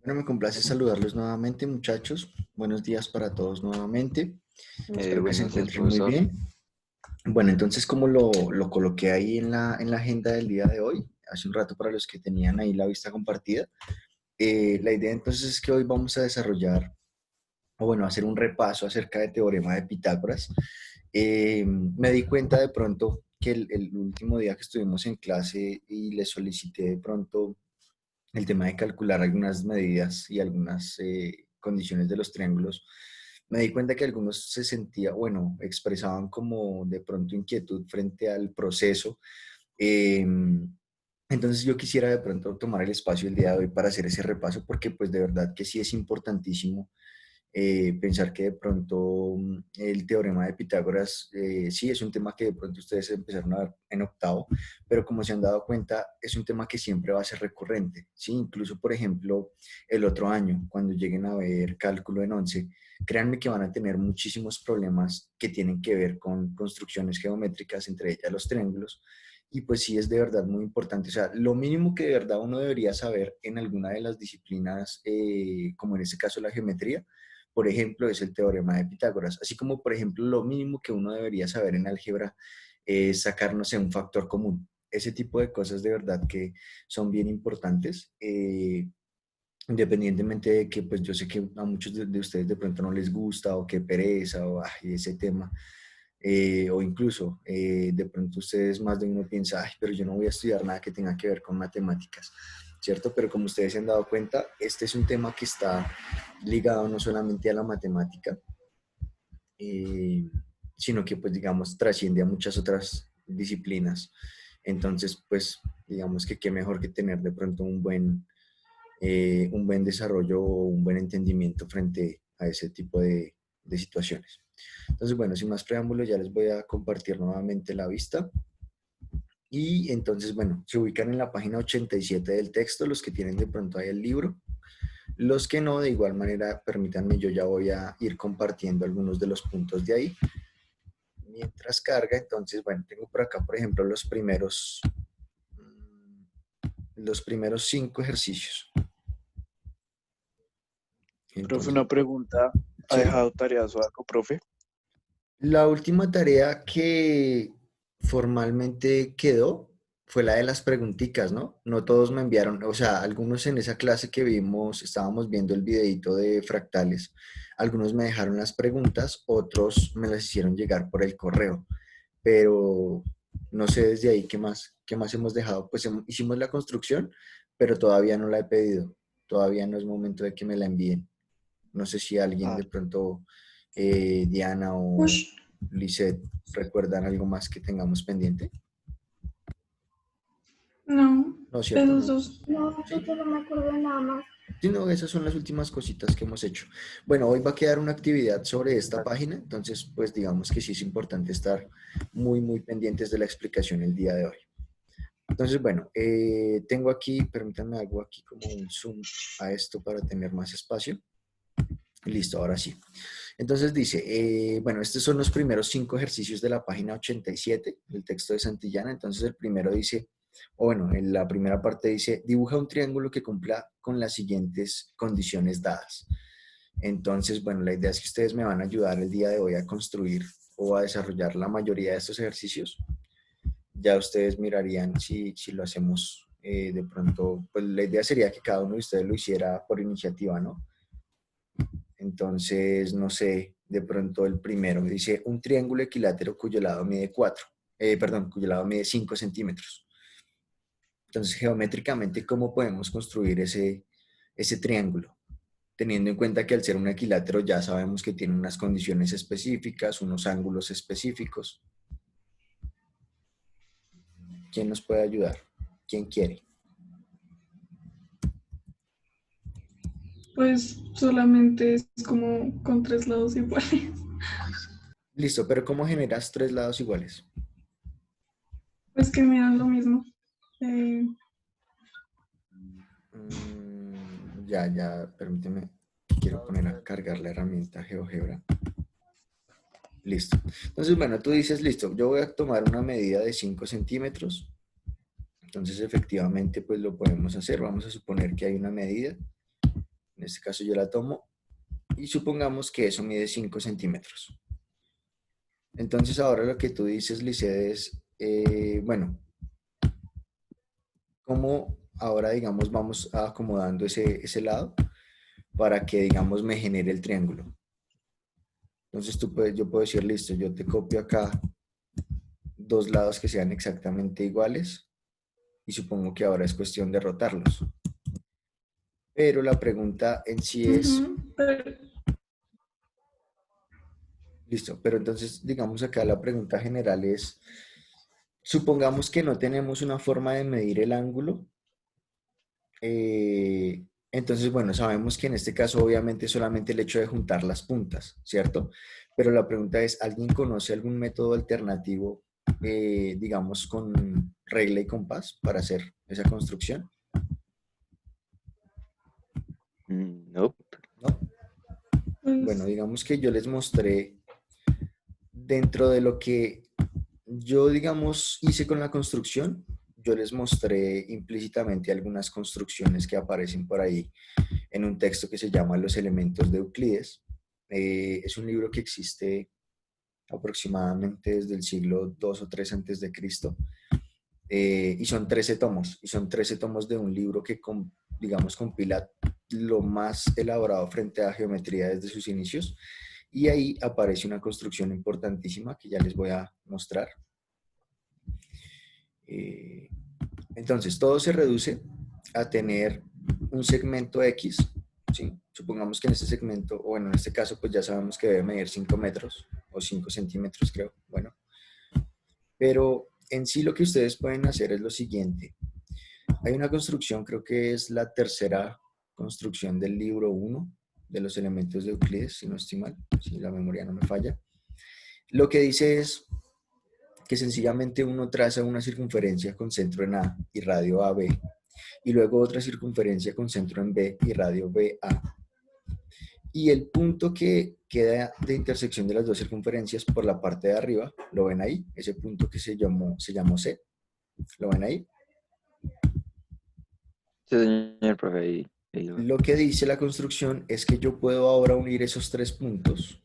Bueno, me complace saludarlos nuevamente, muchachos. Buenos días para todos nuevamente. Espero que se Buenos días, encuentren muy profesor. bien. Bueno, entonces, como lo coloqué ahí en la agenda del día de hoy, hace un rato para los que tenían ahí la vista compartida, la idea entonces es que hoy vamos a desarrollar, o bueno, hacer un repaso acerca de teorema de Pitágoras. Me di cuenta de pronto que el último día que estuvimos en clase y le solicité de pronto el tema de calcular algunas medidas y algunas condiciones de los triángulos, me di cuenta que algunos se sentían, bueno, expresaban como de pronto inquietud frente al proceso. Eh, entonces yo quisiera de pronto tomar el espacio el día de hoy para hacer ese repaso porque pues de verdad que sí es importantísimo pensar que de pronto el teorema de Pitágoras sí es un tema que de pronto ustedes empezaron a ver en octavo, pero como se han dado cuenta, es un tema que siempre va a ser recurrente, ¿sí? Incluso, por ejemplo, el otro año, cuando lleguen a ver cálculo en 11, créanme que van a tener muchísimos problemas que tienen que ver con construcciones geométricas, entre ellas los triángulos, y pues sí es de verdad muy importante. O sea, lo mínimo que de verdad uno debería saber en alguna de las disciplinas, como en este caso la geometría, por ejemplo, es el teorema de Pitágoras. Así como, por ejemplo, lo mínimo que uno debería saber en álgebra es sacar, no sé, un factor común. Ese tipo de cosas de verdad que son bien importantes. Independientemente de que, pues yo sé que a muchos de ustedes de pronto no les gusta o que pereza o ay, ese tema, o incluso de pronto ustedes más de uno piensa, ay, pero yo no voy a estudiar nada que tenga que ver con matemáticas, ¿cierto? Pero como ustedes se han dado cuenta, este es un tema que está ligado no solamente a la matemática, eh, sino que pues digamos trasciende a muchas otras disciplinas. Entonces, pues digamos que qué mejor que tener de pronto un buen desarrollo o un buen entendimiento frente a ese tipo de situaciones. Entonces, bueno, sin más preámbulos, ya les voy a compartir nuevamente la vista. Y entonces, bueno, se ubican en la página 87 del texto, los que tienen de pronto ahí el libro. Los que no, de igual manera, permítanme, yo ya voy a ir compartiendo algunos de los puntos de ahí. Mientras carga, entonces, bueno, tengo por acá, por ejemplo, los primeros 5 ejercicios. Profe, Entonces, una pregunta. ¿Ha sí. dejado tareas o algo, profe? La última tarea que formalmente quedó fue la de las preguntitas, ¿no? No todos me enviaron, o sea, algunos en esa clase que vimos, estábamos viendo el videito de fractales, algunos me dejaron las preguntas, otros me las hicieron llegar por el correo, pero no sé desde ahí qué más hemos dejado. Pues hicimos la construcción, pero todavía no la he pedido, todavía no es momento de que me la envíen. No sé si alguien Ah, de pronto, Diana o Ush, Lisette, recuerdan algo más que tengamos pendiente. no, No, cierto, esos no. dos. No, yo Sí. no me acuerdo de nada más. Sí, no, esas son las últimas cositas que hemos hecho. Bueno, hoy va a quedar una actividad sobre esta página, entonces, pues digamos que sí es importante estar muy pendientes de la explicación el día de hoy. Entonces, bueno, tengo aquí, permítanme, hago aquí como un zoom a esto para tener más espacio. Listo, ahora sí. Entonces dice, bueno, estos son los primeros 5 ejercicios de la página 87 del texto de Santillana. Entonces el primero dice, o bueno, en la primera parte dice, dibuja un triángulo que cumpla con las siguientes condiciones dadas. Entonces, bueno, la idea es que ustedes me van a ayudar el día de hoy a construir o a desarrollar la mayoría de estos ejercicios. Ya ustedes mirarían si lo hacemos de pronto, pues la idea sería que cada uno de ustedes lo hiciera por iniciativa, ¿no? Entonces, no sé, de pronto el primero me dice un triángulo equilátero cuyo lado mide 4, perdón, cuyo lado mide 5 centímetros. Entonces, geométricamente, ¿cómo podemos construir ese triángulo? Teniendo en cuenta que al ser un equilátero ya sabemos que tiene unas condiciones específicas, unos ángulos específicos. ¿Quién nos puede ayudar? ¿Quién quiere? Pues solamente es como con tres lados iguales. Listo, pero ¿cómo generas 3 lados iguales? Pues que me dan lo mismo. Eh, Ya, permíteme. Quiero poner a cargar la herramienta GeoGebra. Listo. Entonces, bueno, tú dices, listo, yo voy a tomar una medida de 5 centímetros. Entonces, efectivamente, pues lo podemos hacer. Vamos a suponer que hay una medida. En este caso yo la tomo y supongamos que eso mide 5 centímetros. Entonces ahora lo que tú dices, Lisset, es, bueno, ¿cómo ahora, digamos, vamos acomodando ese lado para que, digamos, me genere el triángulo? Entonces yo puedo decir, listo, yo te copio acá dos lados que sean exactamente iguales y supongo que ahora es cuestión de rotarlos. Pero la pregunta en sí es, listo, pero entonces digamos acá la pregunta general es, supongamos que no tenemos una forma de medir el ángulo, entonces bueno, sabemos que en este caso obviamente solamente el hecho de juntar las puntas, ¿cierto? Pero la pregunta es, ¿alguien conoce algún método alternativo, digamos, con regla y compás para hacer esa construcción? No. ¿No? Bueno, digamos que yo les mostré dentro de lo que yo, digamos, hice con la construcción, yo les mostré implícitamente algunas construcciones que aparecen por ahí en un texto que se llama Los elementos de Euclides. Es un libro que existe aproximadamente desde el siglo II o III antes de Cristo. Y son 13 tomos, y son 13 tomos de un libro que, digamos, compila lo más elaborado frente a geometría desde sus inicios, y ahí aparece una construcción importantísima que ya les voy a mostrar. Entonces, todo se reduce a tener un segmento X, ¿sí? Supongamos que en este segmento, o bueno, en este caso, pues ya sabemos que debe medir 5 metros, o 5 centímetros, creo, bueno. Pero en sí lo que ustedes pueden hacer es lo siguiente. Hay una construcción, creo que es la tercera construcción del libro 1 de los elementos de Euclides, si no estoy mal, si la memoria no me falla. Lo que dice es que sencillamente uno traza una circunferencia con centro en A y radio AB, y luego otra circunferencia con centro en B y radio BA. Y el punto que queda de intersección de las dos circunferencias por la parte de arriba, ¿lo ven ahí? Ese punto que se llamó C, ¿lo ven ahí? Sí, señor profe, ahí lo veo. Lo que dice la construcción es que yo puedo ahora unir esos tres puntos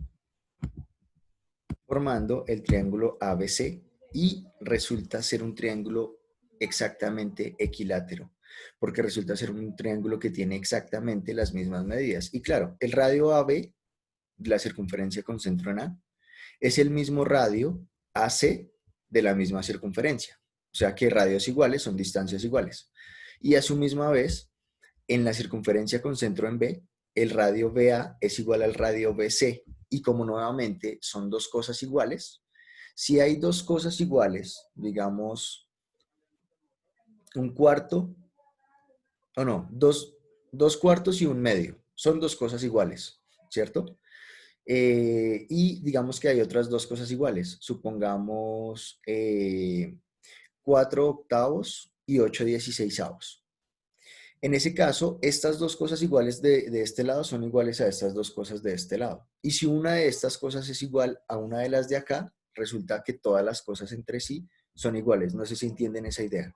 formando el triángulo ABC y resulta ser un triángulo exactamente equilátero, porque resulta ser un triángulo que tiene exactamente las mismas medidas. Y claro, el radio AB, la circunferencia con centro en A, es el mismo radio AC de la misma circunferencia. O sea que radios iguales son distancias iguales. Y a su misma vez, en la circunferencia con centro en B, el radio BA es igual al radio BC. Y como nuevamente son dos cosas iguales, si hay dos cosas iguales, digamos un cuarto, o no, dos cuartos y un medio, son dos cosas iguales, ¿cierto? Y digamos que hay otras dos cosas iguales, supongamos 4 octavos y 8 dieciseisavos. En ese caso, estas dos cosas iguales de este lado son iguales a estas dos cosas de este lado. Y si una de estas cosas es igual a una de las de acá, resulta que todas las cosas entre sí son iguales. No sé si entienden esa idea.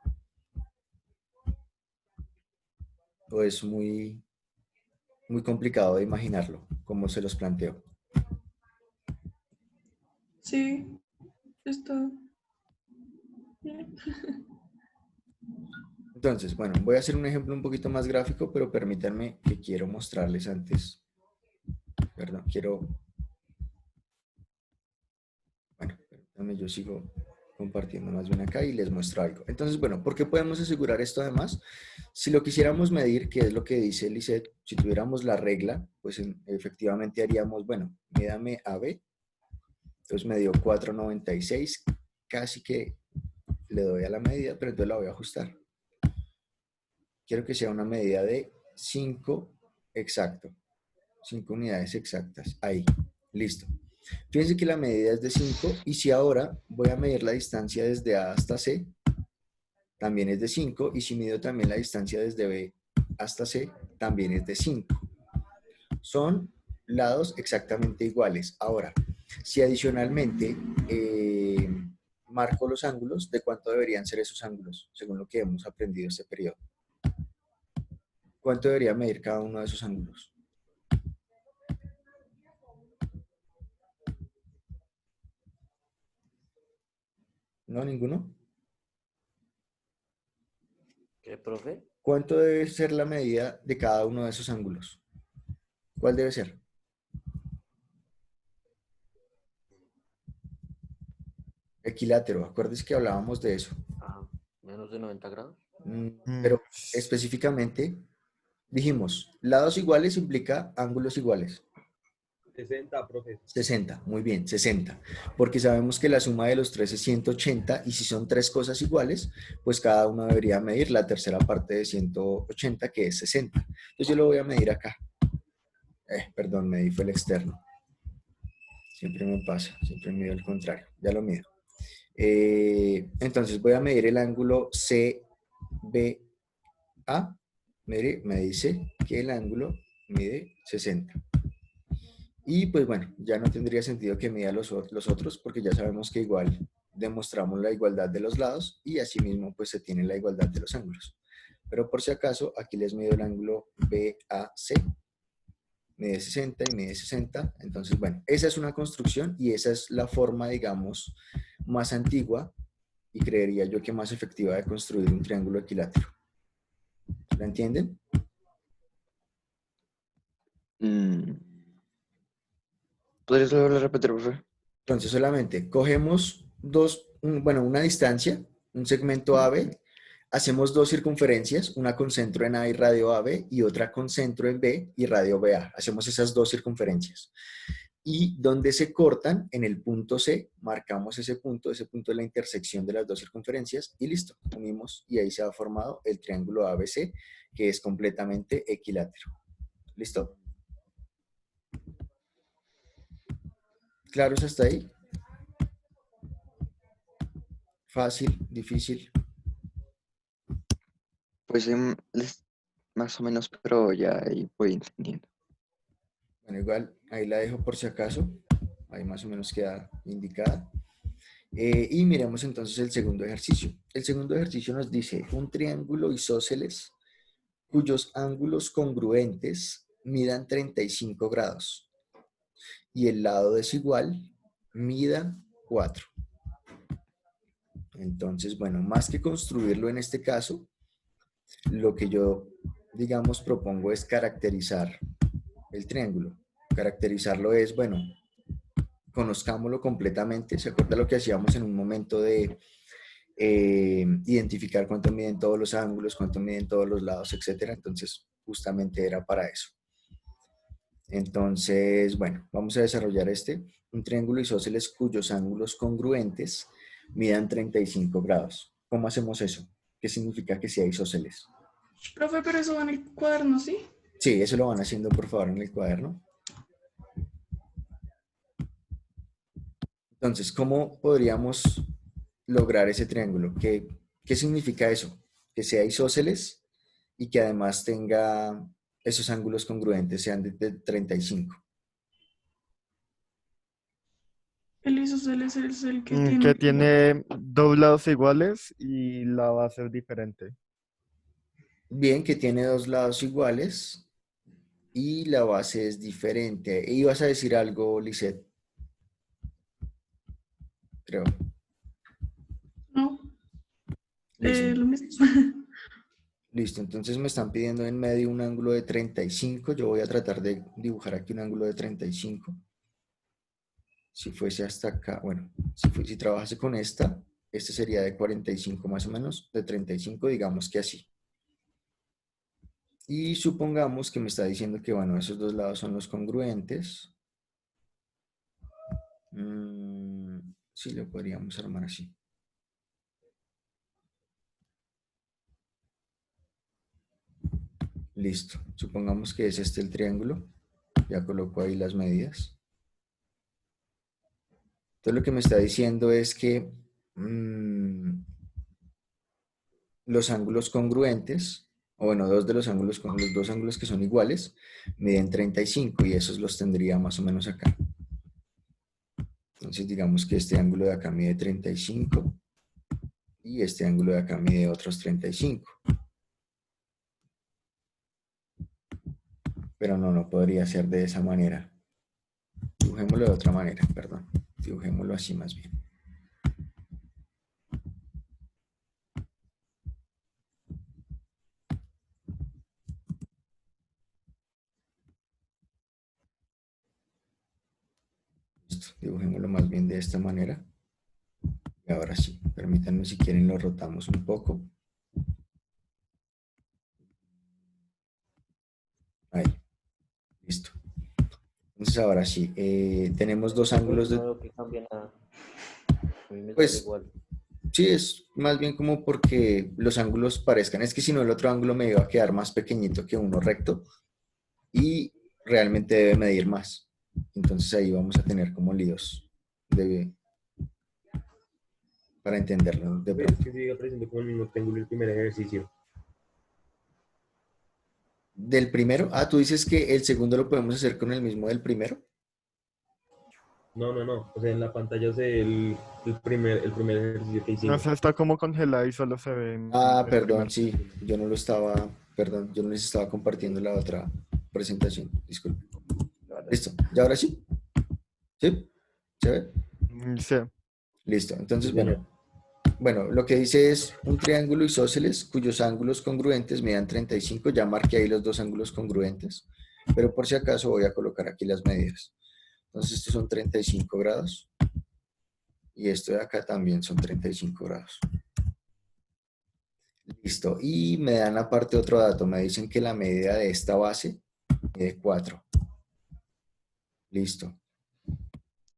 O es muy, muy complicado de imaginarlo, como se los planteo. Sí, está bien. Entonces, bueno, voy a hacer un ejemplo un poquito más gráfico, pero permítanme que quiero mostrarles antes. Perdón, bueno, permítanme, yo sigo compartiendo más bien acá y les muestro algo. Entonces, bueno, ¿por qué podemos asegurar esto además? Si lo quisiéramos medir, que es lo que dice Lisset, si tuviéramos la regla, pues efectivamente haríamos, bueno, mídame AB, entonces me dio 4,96, casi que le doy a la medida, pero entonces la voy a ajustar. Quiero que sea una medida de 5 exacto, 5 unidades exactas, ahí, listo. Fíjense que la medida es de 5 y si ahora voy a medir la distancia desde A hasta C, también es de 5 y si mido también la distancia desde B hasta C, también es de 5. Son lados exactamente iguales. Ahora, si adicionalmente marco los ángulos, ¿de cuánto deberían ser esos ángulos? Según lo que hemos aprendido este periodo. ¿Cuánto debería medir cada uno de esos ángulos? ¿No, ninguno? ¿Qué, profe? ¿Cuánto debe ser la medida de cada uno de esos ángulos? ¿Cuál debe ser? Equilátero, acuérdense que hablábamos de eso. Ah, menos de 90 grados. Pero específicamente dijimos, lados iguales implica ángulos iguales. 60, profe. 60, muy bien, 60. Porque sabemos que la suma de los tres es 180 y si son tres cosas iguales, pues cada uno debería medir la tercera parte de 180, que es 60. Entonces yo lo voy a medir acá. Perdón, medí fue el externo. Siempre me pasa, siempre mido el contrario. Ya lo mido. Entonces voy a medir el ángulo CBA. Me dice que el ángulo mide 60. Y pues bueno, ya no tendría sentido que mida los otros porque ya sabemos que igual demostramos la igualdad de los lados y asimismo pues se tiene la igualdad de los ángulos. Pero por si acaso, aquí les mido el ángulo BAC. Mide 60 y mide 60. Entonces, bueno, esa es una construcción y esa es la forma, digamos, más antigua y creería yo que más efectiva de construir un triángulo equilátero. ¿La entienden? ¿Podrías volver a repetir, profe? Entonces solamente cogemos una distancia, un segmento AB, hacemos dos circunferencias, una con centro en A y radio AB y otra con centro en B y radio BA. Hacemos esas dos circunferencias. Y donde se cortan, en el punto C, marcamos ese punto es la intersección de las dos circunferencias y listo, unimos y ahí se ha formado el triángulo ABC, que es completamente equilátero. ¿Listo? ¿Claros hasta ahí? Fácil, difícil. Pues más o menos, pero ya ahí voy entendiendo. Bueno, igual ahí la dejo por si acaso. Ahí más o menos queda indicada. Y miremos entonces el segundo ejercicio. El segundo ejercicio nos dice un triángulo isósceles cuyos ángulos congruentes midan 35 grados y el lado desigual mida 4. Entonces, bueno, más que construirlo en este caso, lo que yo, digamos, propongo es caracterizar el triángulo. Caracterizarlo es, bueno, conozcámoslo completamente. ¿Se acuerda lo que hacíamos en un momento de identificar cuánto miden todos los ángulos, cuánto miden todos los lados, etcétera? Entonces, justamente era para eso. Entonces, bueno, vamos a desarrollar un triángulo isósceles cuyos ángulos congruentes midan 35 grados. ¿Cómo hacemos eso? ¿Qué significa que sea isósceles? Profe, pero eso va en el cuaderno, ¿sí? Sí, eso lo van haciendo por favor en el cuaderno. Entonces, ¿cómo podríamos lograr ese triángulo? ¿Qué significa eso? Que sea isósceles y que además tenga esos ángulos congruentes, sean de 35. El isósceles es el que Que tiene... tiene dos lados iguales y la va a ser diferente. Bien, que tiene dos lados iguales y la base es diferente. ¿Y vas a decir algo, Lisette? Creo. No, Listo. lo mismo. Listo, entonces me están pidiendo en medio un ángulo de 35. Yo voy a tratar de dibujar aquí un ángulo de 35. Si fuese hasta acá, bueno, si trabajase con este sería de 45 más o menos, de 35, digamos que así. Y supongamos que me está diciendo que, bueno, esos dos lados son los congruentes. Sí, lo podríamos armar así. Listo. Supongamos que es este el triángulo. Ya coloco ahí las medidas. Entonces lo que me está diciendo es que los ángulos congruentes, o bueno, dos de los dos ángulos que son iguales, miden 35 y esos los tendría más o menos acá. Entonces digamos que este ángulo de acá mide 35 y este ángulo de acá mide otros 35. pero no podría ser de esa manera. Dibujémoslo de otra manera, perdón. Dibujémoslo así más bien. Listo, dibujémoslo más bien de esta manera. Y ahora sí, permítanme si quieren lo rotamos un poco. Ahí, listo. Entonces ahora sí, tenemos dos ángulos No de... veo que cambie nada. A mí me sale Pues igual. sí, es más bien como porque los ángulos parezcan. Es que si no el otro ángulo me iba a quedar más pequeñito que uno recto y realmente debe medir más. Entonces ahí vamos a tener como líos para entenderlo de Pero es pronto. que sigue apareciendo como el mismo triángulo el primer ejercicio. Del primero, tú dices que el segundo lo podemos hacer con el mismo del primero. No. O sea, en la pantalla se ve el primer ejercicio que O hicimos. sea, está como congelada y solo se ve el Perdón, primer. sí, yo no lo estaba, perdón, yo no les estaba compartiendo la otra presentación, disculpe. Vale. Listo, ¿y ahora sí? ¿Sí? ¿Se ve? Sí. Listo, entonces, Sí, señor. bueno, lo que dice es un triángulo isósceles cuyos ángulos congruentes midan 35, ya marqué ahí los dos ángulos congruentes, pero por si acaso voy a colocar aquí las medidas. Entonces, estos son 35 grados y esto de acá también son 35 grados. Listo, y me dan aparte otro dato, me dicen que la medida de esta base mide 4. Listo.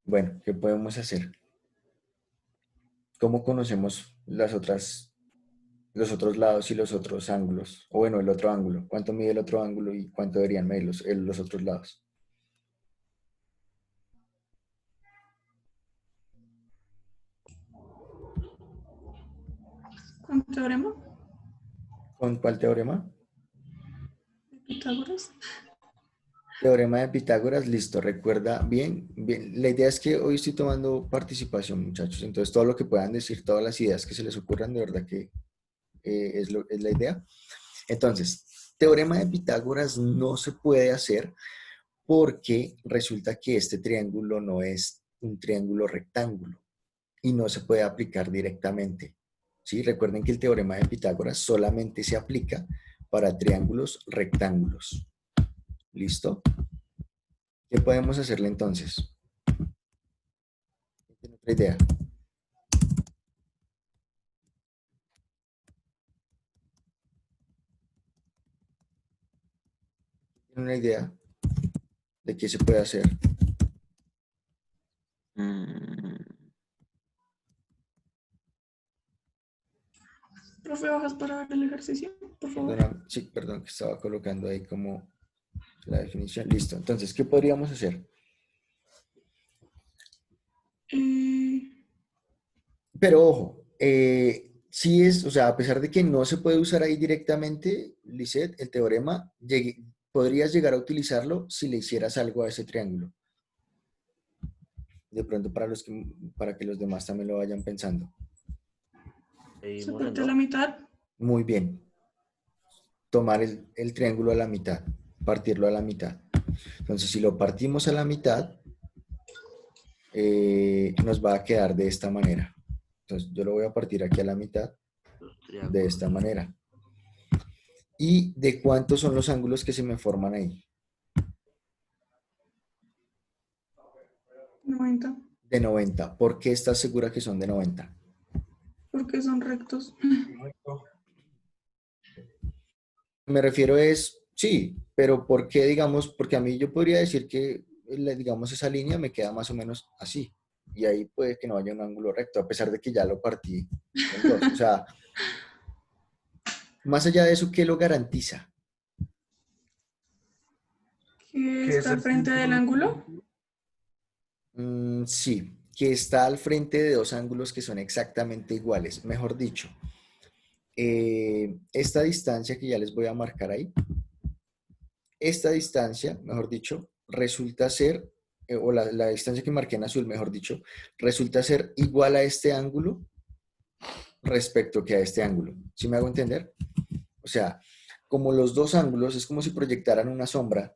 Bueno, ¿qué podemos hacer? ¿Cómo conocemos los otros lados y los otros ángulos? O bueno, el otro ángulo. ¿Cuánto mide el otro ángulo y cuánto deberían medir los otros lados? ¿Con teorema ¿Con cuál teorema? de Pitágoras? Teorema de Pitágoras, listo. Recuerda bien, bien. La idea es que hoy estoy tomando participación, muchachos. Entonces, todo lo que puedan decir, todas las ideas que se les ocurran, de verdad que es la idea. Entonces, teorema de Pitágoras no se puede hacer porque resulta que este triángulo no es un triángulo rectángulo y no se puede aplicar directamente. ¿Sí? Recuerden que el teorema de Pitágoras solamente se aplica para triángulos rectángulos. ¿Listo? ¿Qué podemos hacerle entonces? ¿Tiene otra idea? ¿Tiene una idea de qué se puede hacer? Mm, Profe, ¿bajas para ver el ejercicio? Por favor. Sí, perdón, que estaba colocando ahí como la definición. Listo. Entonces, ¿qué podríamos hacer? Eh, Pero ojo, sí es, o sea, a pesar de que no se puede usar ahí directamente, Lisette, el teorema, podrías llegar a utilizarlo si le hicieras algo a ese triángulo. De pronto para que los demás también lo vayan pensando. ¿Se Seguimos en parte a la dos. mitad? Muy bien. Tomar el triángulo a la mitad, partirlo a la mitad. Entonces, si lo partimos a la mitad, nos va a quedar de esta manera. Entonces, yo lo voy a partir aquí a la mitad Los de triángulos. esta manera. ¿Y de cuántos son los ángulos que se me forman ahí? 90, De 90. ¿Por qué estás segura que son de 90? porque son rectos. Me refiero es, sí, pero ¿por qué, digamos? Porque a mí yo podría decir que, digamos, esa línea me queda más o menos así. Y ahí puede que no haya un ángulo recto, a pesar de que ya lo partí en dos. O sea, más allá de eso, ¿qué lo garantiza? Que está al frente del ángulo. Sí, que está al frente de dos ángulos que son exactamente iguales. Mejor dicho, esta distancia que ya les voy a marcar ahí, esta distancia, mejor dicho, resulta ser, o la distancia que marqué en azul, mejor dicho, resulta ser igual a este ángulo respecto que a este ángulo. ¿Sí me hago entender? O sea, como los dos ángulos es como si proyectaran una sombra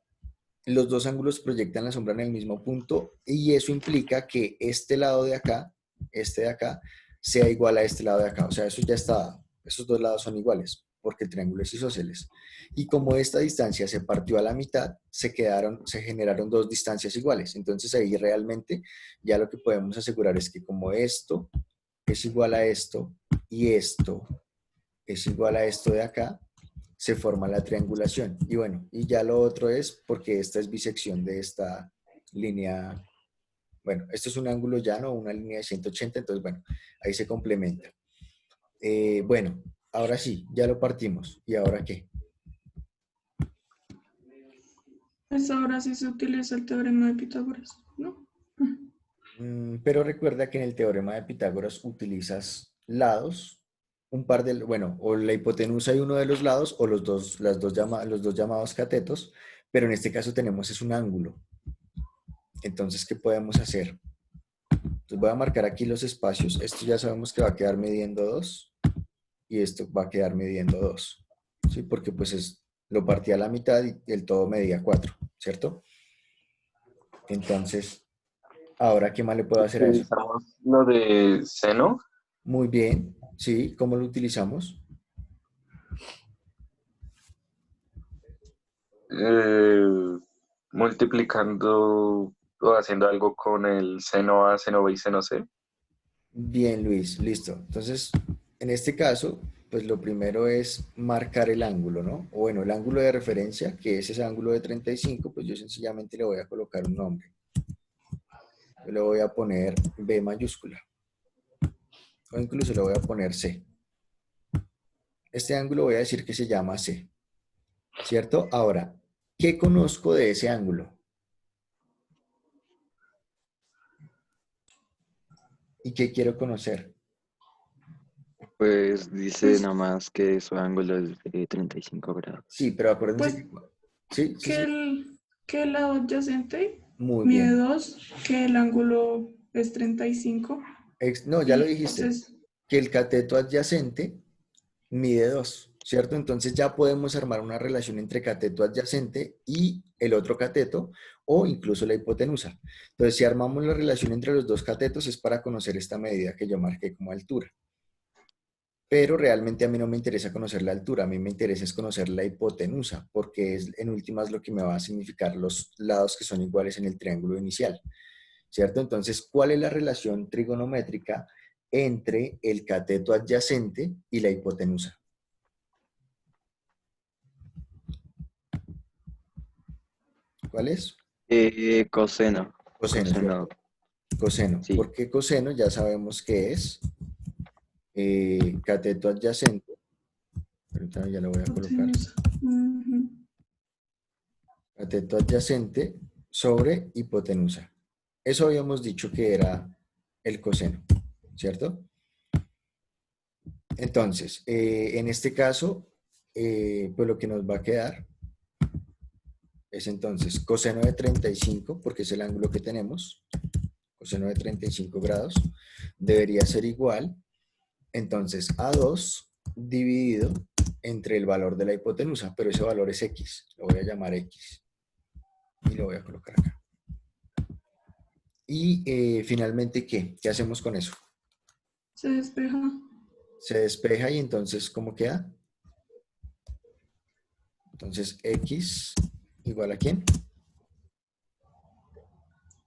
los dos ángulos proyectan la sombra en el mismo punto y eso implica que este lado de acá, este de acá, sea igual a este lado de acá. O sea, eso ya está dado. Esos dos lados son iguales porque el triángulo es isósceles. Y como esta distancia se partió a la mitad, se generaron dos distancias iguales. Entonces ahí realmente ya lo que podemos asegurar es que como esto es igual a esto y esto es igual a esto de acá, se forma la triangulación. Y bueno, y ya lo otro es porque esta es bisección de esta línea. Bueno, esto es un ángulo llano, una línea de 180, entonces bueno, ahí se complementa. Bueno, ahora sí, ya lo partimos. ¿Y ahora qué? Pues ahora sí se utiliza el teorema de Pitágoras, ¿no? Pero recuerda que en el teorema de Pitágoras utilizas lados, un par de, bueno, o la hipotenusa y uno de los lados, o los dos llamados catetos, pero en este caso tenemos es un ángulo. Entonces, ¿qué podemos hacer? Entonces voy a marcar aquí los espacios. Esto ya sabemos que va a quedar midiendo 2 y esto va a quedar midiendo 2, ¿sí? Porque pues lo partí a la mitad y el todo medía 4, ¿cierto? Entonces, ahora, ¿qué más le puedo hacer a eso? Utilizamos lo de seno, Muy bien, ¿sí? ¿Cómo lo utilizamos? eh, multiplicando o haciendo algo con el seno A, seno B y seno C. Bien, Luis, listo. Entonces, en este caso, pues lo primero es marcar el ángulo, ¿no? O bueno, el ángulo de referencia, que es ese ángulo de 35, pues yo sencillamente le voy a colocar un nombre. Yo le voy a poner B mayúscula. O incluso le voy a poner C. Este ángulo voy a decir que se llama C, ¿cierto? Ahora, ¿qué conozco de ese ángulo? ¿Y qué quiero conocer? Pues dice Pues nada más que su ángulo es de 35 grados. Sí, pero acuérdense Pues que... Sí, sí, sí. que el lado adyacente Muy mide bien. 2, que el ángulo es 35 No, ya lo y dijiste, entonces, que el cateto adyacente mide 2, ¿cierto? Entonces ya podemos armar una relación entre cateto adyacente y el otro cateto o incluso la hipotenusa. Entonces, si armamos la relación entre los dos catetos es para conocer esta medida que yo marqué como altura. Pero realmente a mí no me interesa conocer la altura, a mí me interesa es conocer la hipotenusa, porque es en últimas lo que me va a significar los lados que son iguales en el triángulo inicial, ¿cierto? Entonces, ¿cuál es la relación trigonométrica entre el cateto adyacente y la hipotenusa? ¿Cuál es? Coseno. Coseno, Coseno, ¿cierto? Coseno. sí. ¿Por qué coseno? Ya sabemos que es cateto adyacente. Ahorita ya lo voy a colocar. hipotenusa. Ujú. Cateto adyacente sobre hipotenusa. Eso habíamos dicho que era el coseno, ¿cierto? Entonces, en este caso, pues lo que nos va a quedar es entonces coseno de 35, porque es el ángulo que tenemos, coseno de 35 grados, debería ser igual, entonces, a 2 dividido entre el valor de la hipotenusa, pero ese valor es x, lo voy a llamar x, y lo voy a colocar acá. Y finalmente, ¿qué? ¿Qué hacemos con eso? Se despeja Se despeja y entonces, ¿cómo queda? Entonces, x igual a ¿quién?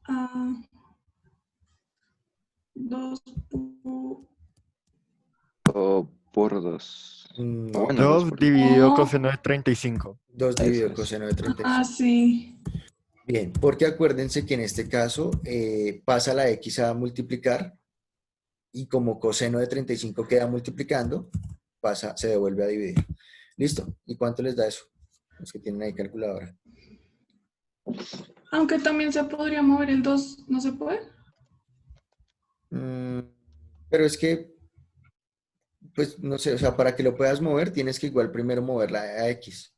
a 2 O por 2. No, Bueno, 2 2 por 2. dividido No. coseno de 35. 2 Eso dividido es. coseno de 35. Ah, sí. Bien, porque acuérdense que en este caso pasa la x a multiplicar y como coseno de 35 queda multiplicando, se devuelve a dividir. ¿Listo? ¿Y cuánto les da eso? Los que tienen ahí calculadora. Aunque también se podría mover el 2, ¿no se puede? Pero es que, pues no sé, o sea, para que lo puedas mover tienes que igual primero moverla a x.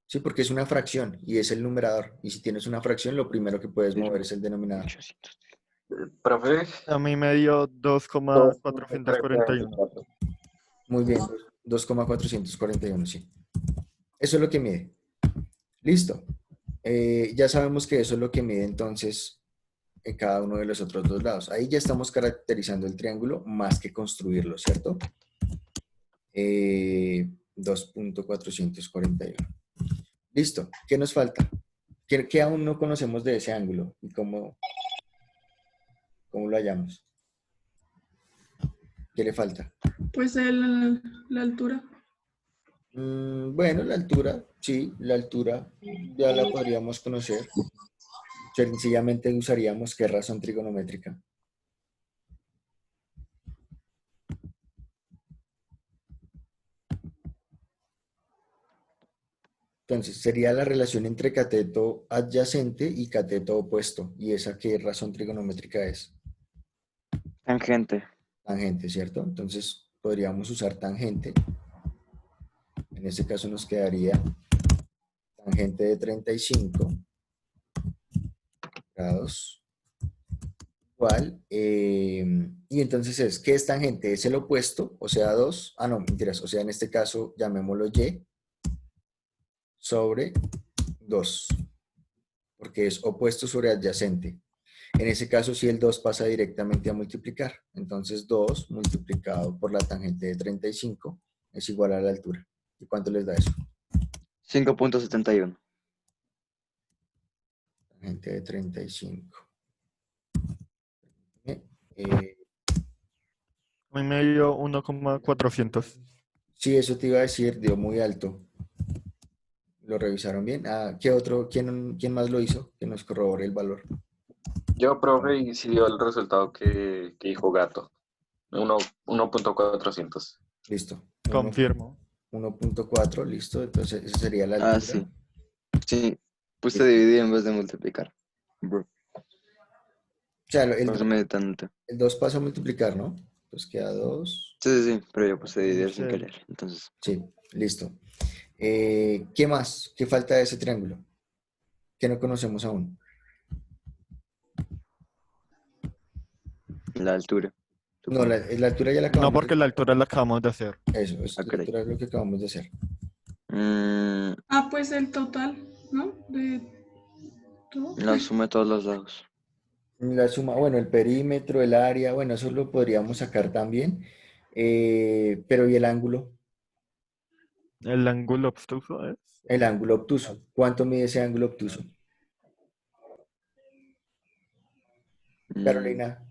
Sí, porque es una fracción y es el numerador. Y si tienes una fracción, lo primero que puedes mover es el denominador. 800. Profe, A mí me dio 2,441. 2,441. Muy bien, 2,441, sí. Eso es lo que mide. Listo. Ya sabemos que eso es lo que mide entonces en cada uno de los otros dos lados. Ahí ya estamos caracterizando el triángulo más que construirlo, ¿cierto? 2.441. Listo. ¿Qué nos falta? ¿Qué aún no conocemos de ese ángulo? ¿Y cómo lo hallamos? ¿Qué le falta? Pues la altura. Bueno, la altura, sí, la altura ya la podríamos conocer. Sencillamente usaríamos qué razón trigonométrica. Entonces, sería la relación entre cateto adyacente y cateto opuesto. ¿Y esa qué razón trigonométrica es? Tangente. Tangente, ¿cierto? Entonces, podríamos usar tangente. En este caso nos quedaría tangente de 35 grados igual. Y entonces ¿qué es tangente? Es el opuesto, o sea, 2. Ah, no, mentiras. O sea, en este caso, llamémoslo y sobre 2, porque es opuesto sobre adyacente. En ese caso, si el 2 pasa directamente a multiplicar, entonces 2 multiplicado por la tangente de 35 es igual a la altura. ¿Y cuánto les da eso? 5.71. Tangente de 35. A mí me dio 1,400. Sí, eso te iba a decir, dio muy alto. ¿Lo revisaron bien? Ah, ¿qué otro? ¿Quién más lo hizo? Que nos corrobore el valor. Yo, profe, y sí dio el resultado que dijo Gato. 1.400. Listo. Confirmo. 1.4, listo. Entonces, esa sería la altura. Ah, sí. Sí, puse dividir en vez de multiplicar. Bro, O sea, por eso me dio tanto. el 2 pasa a multiplicar, ¿no? Pues queda 2. Sí, sí, sí, pero yo puse dividir sin Sí. querer. Entonces, Sí, listo. ¿Qué más? ¿Qué falta de ese triángulo? Que no conocemos aún. la altura. No, la altura ya la acabamos No, porque la altura la acabamos de hacer. Eso, Ah, la caray. altura es lo que acabamos de hacer. Ah, pues el total, ¿no? De todo. La suma de todos los lados. La suma, bueno, el perímetro, el área, bueno, eso lo podríamos sacar también. Pero ¿y el ángulo? El ángulo obtuso es. El ángulo obtuso. ¿Cuánto mide ese ángulo obtuso? Mm, Carolina,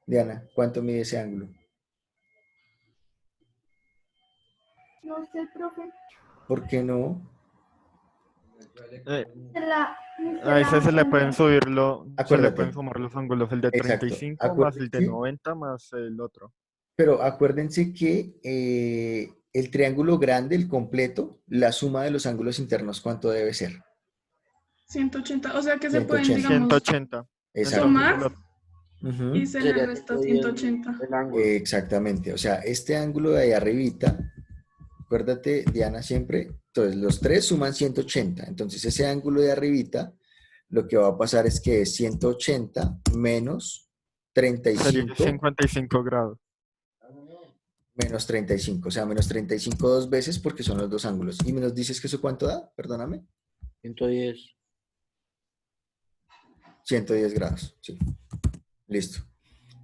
Diana, ¿cuánto mide ese ángulo? No sé, profe. ¿Por qué no? Eh, La, a ese se le pueden subirlo, se le Acuérdate. pueden sumar los ángulos, el de Exacto. 35 más el de Acuérdense, 90 más el otro. pero acuérdense que el triángulo grande, el completo, la suma de los ángulos internos, ¿cuánto debe ser? 180. O sea que se pueden, 180. digamos, 180. Exacto. sumar Entonces, Ujú. y se le resta 180. El ángulo. Exactamente. O sea, este ángulo de ahí arribita, acuérdate, Diana, siempre, entonces los tres suman 180. Entonces ese ángulo de arribita, lo que va a pasar es que es 180 menos sería 35 55 grados. menos 35. O sea, menos 35 dos veces porque son los dos ángulos. ¿Y me nos dices que eso cuánto da? Perdóname. 110. 110 grados. Sí. Listo.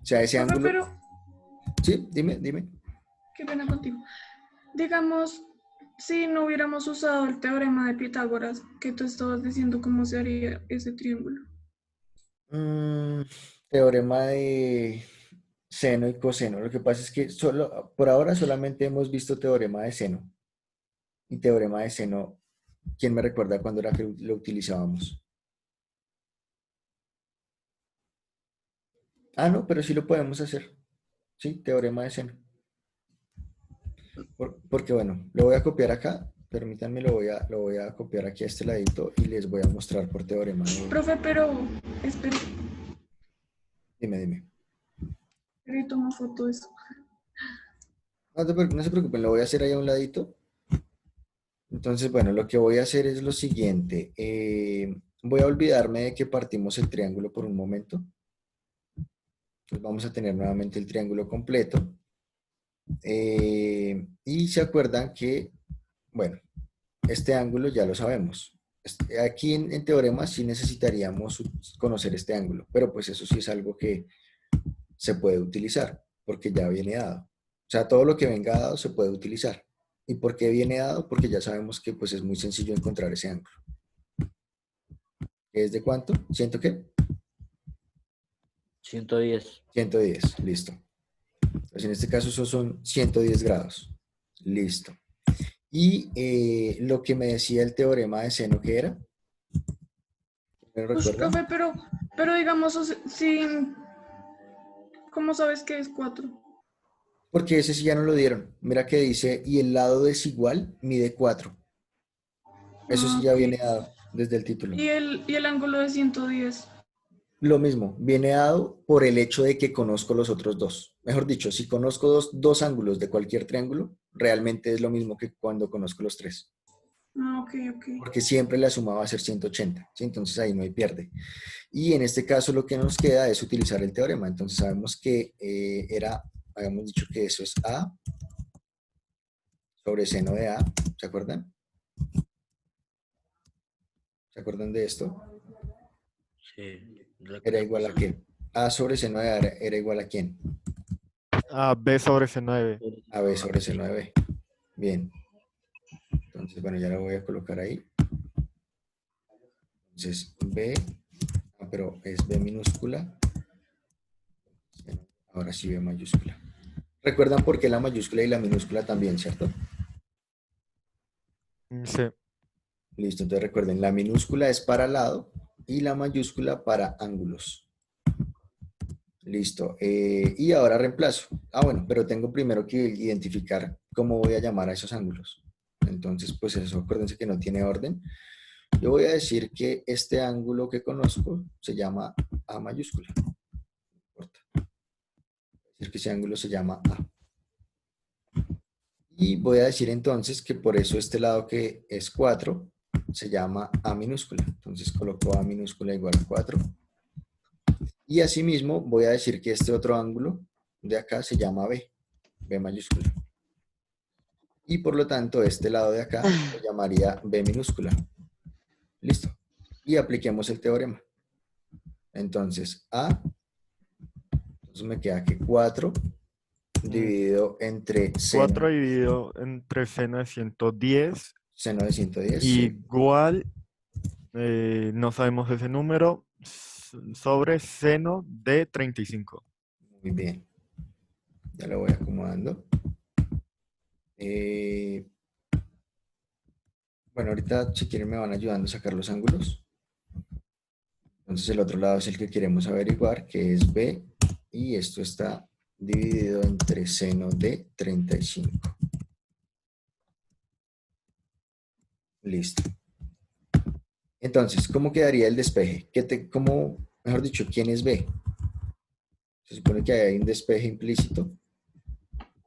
O sea, ese Profe, ángulo... pero, Sí, dime. qué pena contigo. Digamos, si no hubiéramos usado el teorema de Pitágoras, que tú estabas diciendo cómo se haría ese triángulo. Teorema de seno y coseno. Lo que pasa es que por ahora solamente hemos visto teorema de seno. Y teorema de seno, ¿quién me recuerda cuándo era que lo utilizábamos? Ah, no, pero sí lo podemos hacer. Sí, teorema de seno. Porque bueno, lo voy a copiar acá. Permítanme, lo voy a copiar aquí a este ladito y les voy a mostrar por teorema de... Profe, pero, espera, Dime. y tomo foto de eso. No se preocupen, lo voy a hacer ahí a un ladito. Entonces, bueno, lo que voy a hacer es lo siguiente. Voy a olvidarme de que partimos el triángulo por un momento. Entonces vamos a tener nuevamente el triángulo completo. Y se acuerdan que, bueno, este ángulo ya lo sabemos. Aquí en teorema sí necesitaríamos conocer este ángulo, pero pues eso sí es algo que se puede utilizar, porque ya viene dado. O sea, todo lo que venga dado se puede utilizar. ¿Y por qué viene dado? Porque ya sabemos que pues es muy sencillo encontrar ese ángulo. ¿Es de cuánto? ¿Ciento qué? 110. 110, listo. Entonces en este caso esos son 110 grados. Listo. Y lo que me decía el teorema de seno, ¿qué era? ¿Me Pues, recuerda? profe, pero digamos, o sea, ¿cómo sabes que es 4? Porque ese sí ya no lo dieron. Mira que dice, y el lado desigual mide 4. Eso sí ya Ok. viene dado desde el título. Y el ángulo de 110. Lo mismo, viene dado por el hecho de que conozco los otros dos. Mejor dicho, si conozco dos ángulos de cualquier triángulo, realmente es lo mismo que cuando conozco los tres. Ah, ok, ok. Porque siempre la suma va a ser 180, ¿sí? Entonces ahí no hay pierde. Y en este caso lo que nos queda es utilizar el teorema. Entonces sabemos que habíamos dicho que eso es A sobre seno de A, ¿se acuerdan? ¿Se acuerdan de esto? Sí. La Era clase igual a pasada. qué. A sobre seno de A era igual a quién. A B sobre C9. A B sobre seno de B. Bien. Entonces, bueno, ya la voy a colocar ahí. Entonces, B, pero es B minúscula. Ahora sí B mayúscula. ¿Recuerdan por qué la mayúscula y la minúscula también, cierto? Sí. Listo, entonces recuerden, la minúscula es para lado y la mayúscula para ángulos. Listo. Y ahora reemplazo. Bueno, pero tengo primero que identificar cómo voy a llamar a esos ángulos. Entonces, pues eso, acuérdense que no tiene orden. Yo voy a decir que este ángulo que conozco se llama A mayúscula. No importa. Decir que ese ángulo se llama A. Y voy a decir entonces que por eso este lado que es 4 se llama A minúscula. Entonces coloco A minúscula igual a 4. Y asimismo voy a decir que este otro ángulo de acá se llama B, B mayúscula. Y por lo tanto este lado de acá se llamaría B minúscula. Listo. Y apliquemos el teorema. Entonces A, entonces me queda que 4 dividido entre 4 seno, dividido entre seno de 110 seno de 110, sí. igual, no sabemos ese número, sobre seno de 35. Muy bien. Ya lo voy acomodando. Bueno, ahorita si quieren me van ayudando a sacar los ángulos. Entonces el otro lado es el que queremos averiguar, que es B, y esto está dividido entre seno de 35. Listo. Entonces, ¿cómo quedaría el despeje? Mejor dicho, ¿quién es B? Se supone que hay un despeje implícito,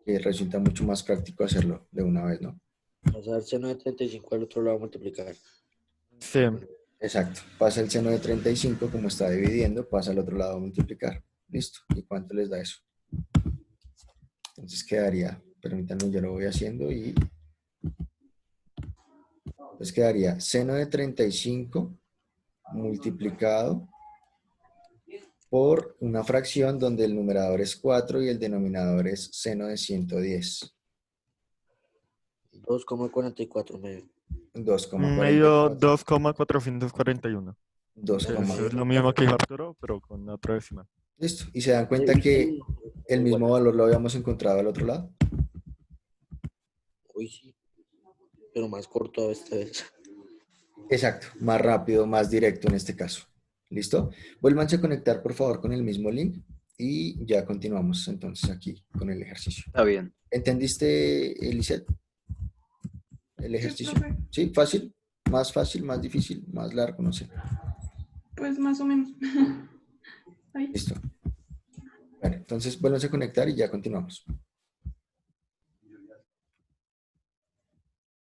que resulta mucho más práctico hacerlo de una vez, ¿no? Pasar el seno de 35 al otro lado a multiplicar. Sí. Exacto. Pasa el seno de 35, como está dividiendo, pasa al otro lado a multiplicar. Listo. ¿Y cuánto les da eso? Entonces quedaría, permítanme, yo lo voy haciendo y entonces quedaría seno de 35 multiplicado por una fracción donde el numerador es 4 y el denominador es seno de 110. 2,44 medio. Medio 2,44. 2,441. Sí, eso es lo mismo que dijo Arturo, pero con otra décima. Listo. ¿Y se dan cuenta que el mismo valor lo habíamos encontrado al otro lado? Uy, sí. Pero más corto esta vez. Exacto. Más rápido, más directo en este caso. ¿Listo? Vuélvanse a conectar, por favor, con el mismo link y ya continuamos entonces aquí con el ejercicio. Está bien. ¿Entendiste, Eliseth? El ejercicio. profe. ¿Sí? Fácil, más difícil, más largo, no sé. Pues más o menos. Ahí. Listo. Bueno, entonces vuélvanse a conectar y ya continuamos.